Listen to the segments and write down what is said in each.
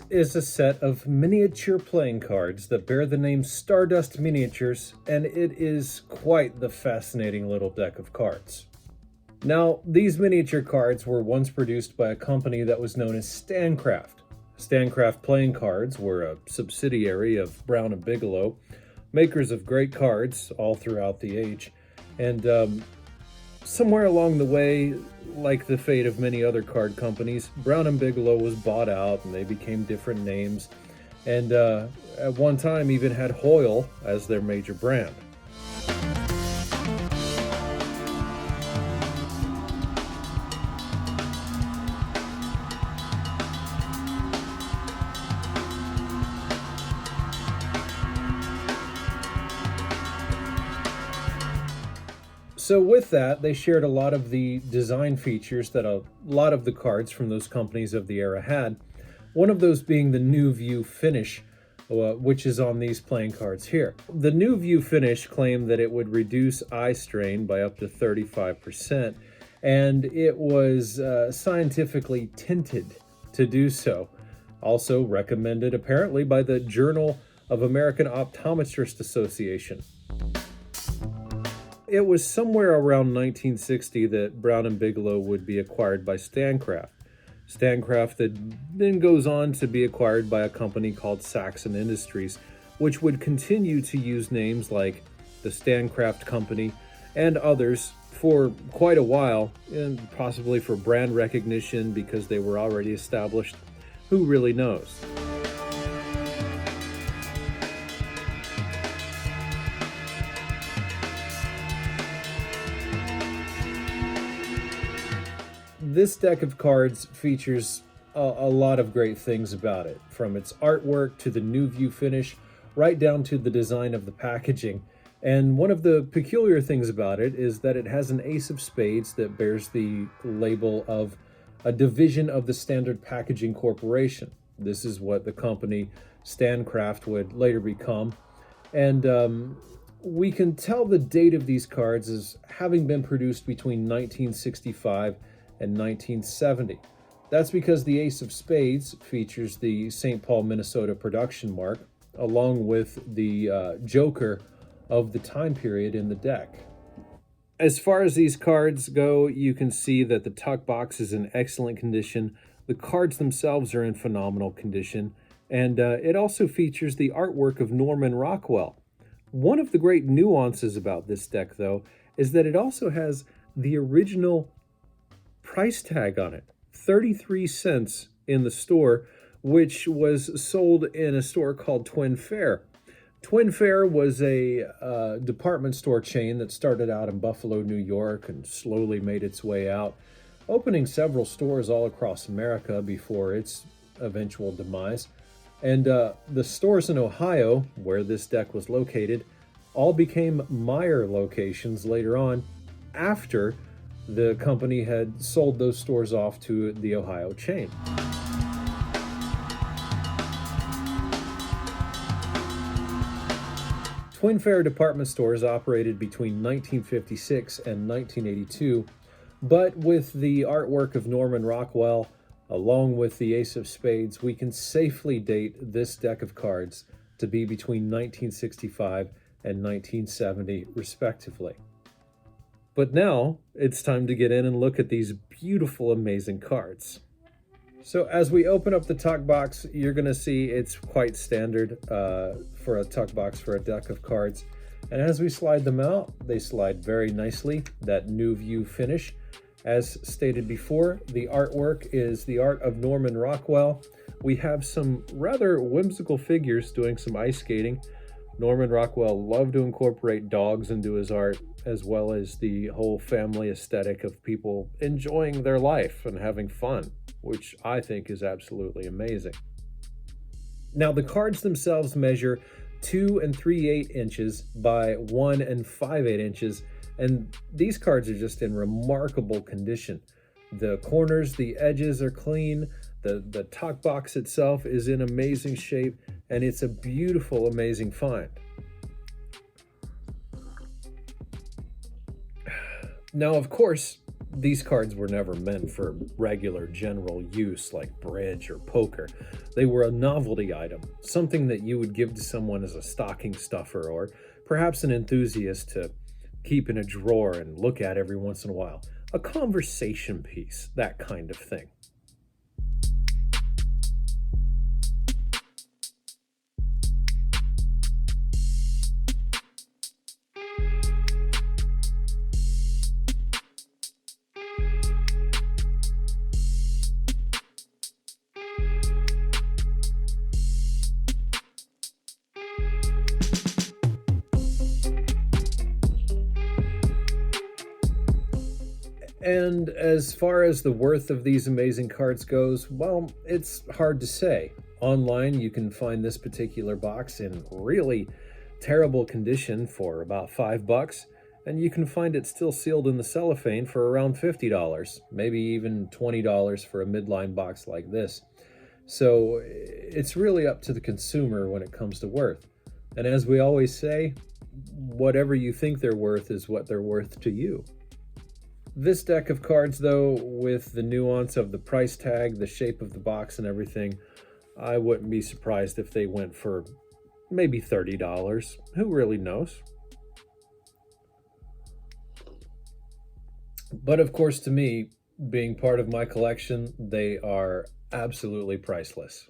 is a set of miniature playing cards that bear the name Stardust Miniatures, and it is quite the fascinating little deck of cards. Now, these miniature cards were once produced by a company that was known as Stancraft. Stancraft Playing Cards were a subsidiary of Brown Bigelow, makers of great cards all throughout the age, and somewhere along the way, like the fate of many other card companies, Brown & Bigelow was bought out and they became different names, and at one time even had Hoyle as their major brand. So with that, they shared a lot of the design features that a lot of the cards from those companies of the era had. One of those being the NU-Vue finish, which is on these playing cards here. The NU-Vue finish claimed that it would reduce eye strain by up to 35%, and it was scientifically tinted to do so. Also recommended apparently by the Journal of American Optometrist Association. It was somewhere around 1960 that Brown & Bigelow would be acquired by Stancraft. Stancraft then goes on to be acquired by a company called Saxon Industries, which would continue to use names like the Stancraft Company and others for quite a while, and possibly for brand recognition because they were already established. Who really knows? This deck of cards features a lot of great things about it, from its artwork to the NU-Vue finish, right down to the design of the packaging. And one of the peculiar things about it is that it has an ace of spades that bears the label of a division of the Standard Packaging Corporation. This is what the company Stancraft would later become. And we can tell the date of these cards as having been produced between 1965 and 1970. That's because the Ace of Spades features the St. Paul, Minnesota production mark, along with the Joker of the time period in the deck. As far as these cards go, you can see that the tuck box is in excellent condition. The cards themselves are in phenomenal condition, and it also features the artwork of Norman Rockwell. One of the great nuances about this deck, though, is that it also has the original price tag on it, 33 cents in the store, which was sold in a store called Twin Fair. Twin Fair was a department store chain that started out in Buffalo, New York, and slowly made its way out, opening several stores all across America before its eventual demise. And the stores in Ohio, where this deck was located, all became Meyer locations later on, after the company had sold those stores off to the Ohio chain. Twin Fair department stores operated between 1956 and 1982, but with the artwork of Norman Rockwell, along with the Ace of Spades, we can safely date this deck of cards to be between 1965 and 1970, respectively. But now it's time to get in and look at these beautiful, amazing cards. So as we open up the tuck box, you're going to see it's quite standard for a tuck box for a deck of cards. And as we slide them out, they slide very nicely, that NU-Vue finish. As stated before, the artwork is the art of Norman Rockwell. We have some rather whimsical figures doing some ice skating. Norman Rockwell loved to incorporate dogs into his art, as well as the whole family aesthetic of people enjoying their life and having fun, which I think is absolutely amazing. Now, the cards themselves measure 2 3/8 inches by 1 5/8 inches, and these cards are just in remarkable condition. The corners, the edges are clean, the tuck box itself is in amazing shape, and it's a beautiful, amazing find. Now, of course, These cards were never meant for regular general use like bridge or poker. They were a novelty item, something that you would give to someone as a stocking stuffer or perhaps an enthusiast to keep in a drawer and look at every once in a while. A conversation piece, that kind of thing. And as far as the worth of these amazing cards goes, well, it's hard to say. Online, you can find this particular box in really terrible condition for about $5, and you can find it still sealed in the cellophane for around $50, maybe even $20 for a midline box like this. So it's really up to the consumer when it comes to worth. And as we always say, whatever you think they're worth is what they're worth to you. This deck of cards, though, with the nuance of the price tag, the shape of the box and everything, I wouldn't be surprised if they went for maybe $30. Who really knows? But of course, to me, being part of my collection, they are absolutely priceless.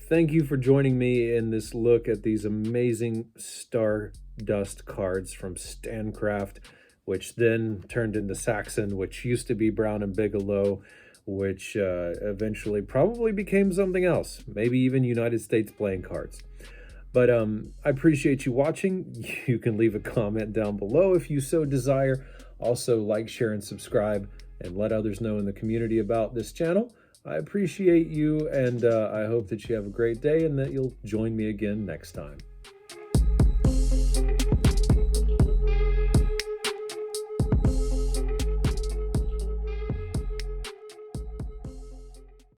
Thank you for joining me in this look at these amazing Stardust cards from Stancraft, which then turned into Saxon, which used to be Brown and Bigelow, which eventually probably became something else, maybe even United States Playing Cards. But I appreciate you watching. You can leave a comment down below if you so desire. Also, like, share, and subscribe, and let others know in the community about this channel. I appreciate you, and I hope that you have a great day and that you'll join me again next time.